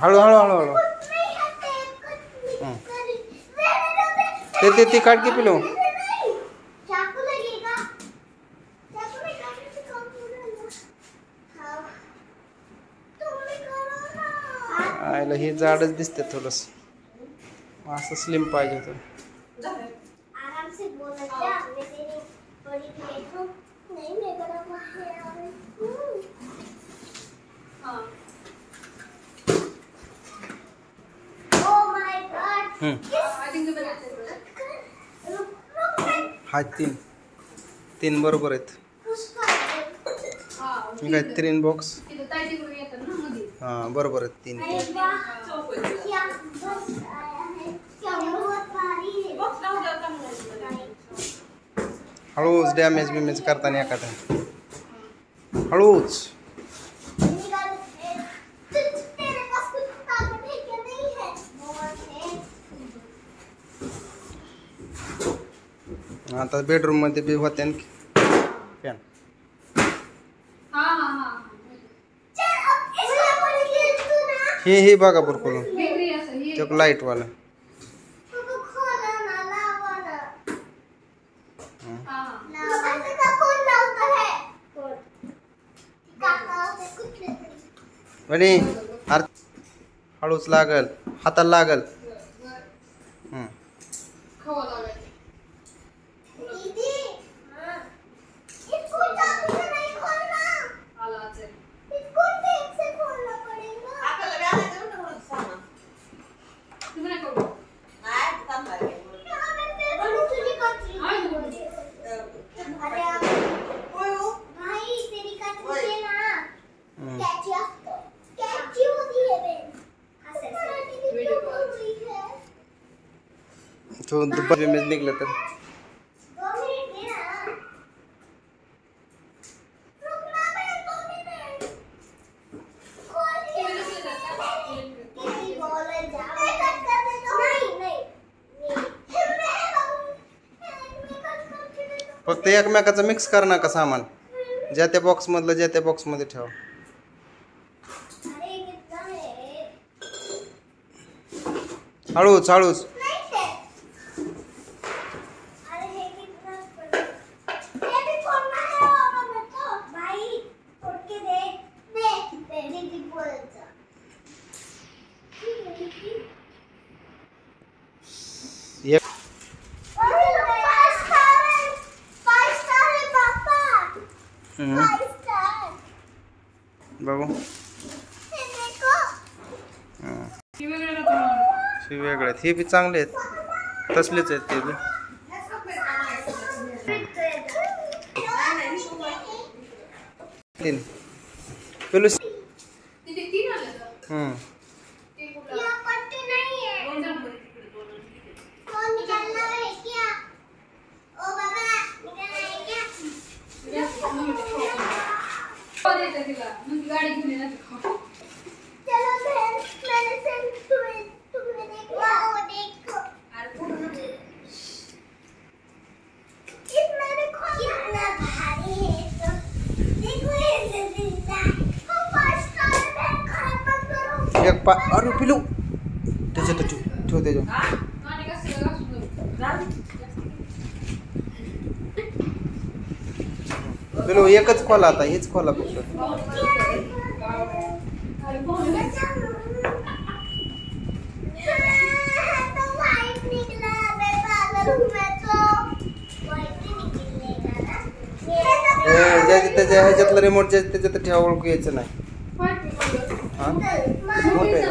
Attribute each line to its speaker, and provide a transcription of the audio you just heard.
Speaker 1: हळू हळू हळू हळू ते काट के पिलो आयला हे जाडच दिसते थोडस असं स्लिम पाहिजे तर
Speaker 2: आराम से बोल क्या मैं तेरी बड़ी प्लेट हूं नहीं मैं बड़ा है हां oh my God I think
Speaker 1: हा तीन बरोबर आहेत मी काय 3 बॉक्स हा बरोबर आहेत 3 हळूच डॅमेज बिमेज करताना एखादा हळूच आता बेडरूम मध्ये बी होते फॅन हे बघा बरं लाईट वाला आणि हळूच लागल हाताला लागल तो दुपारी में निकला तर फक्त एकमेकाचं मिक्स कर नका सामान ज्या त्या बॉक्स मधलं ज्या त्या बॉक्स मध्ये ठेवा हळूच हळूच बघू वेगळे आहेत हे बी चांगले आहेत तसलेच आहेत ते बी तीन पेलू एक अरे पिलू त्याच्यात ठेव त्याच्या पिलू एकच खोला आता हेच खोला फक्त त्याच्या ह्याच्यातलं रिमोट त्याच्यात ठेवा ओळखू यायचं नाही हा मोठे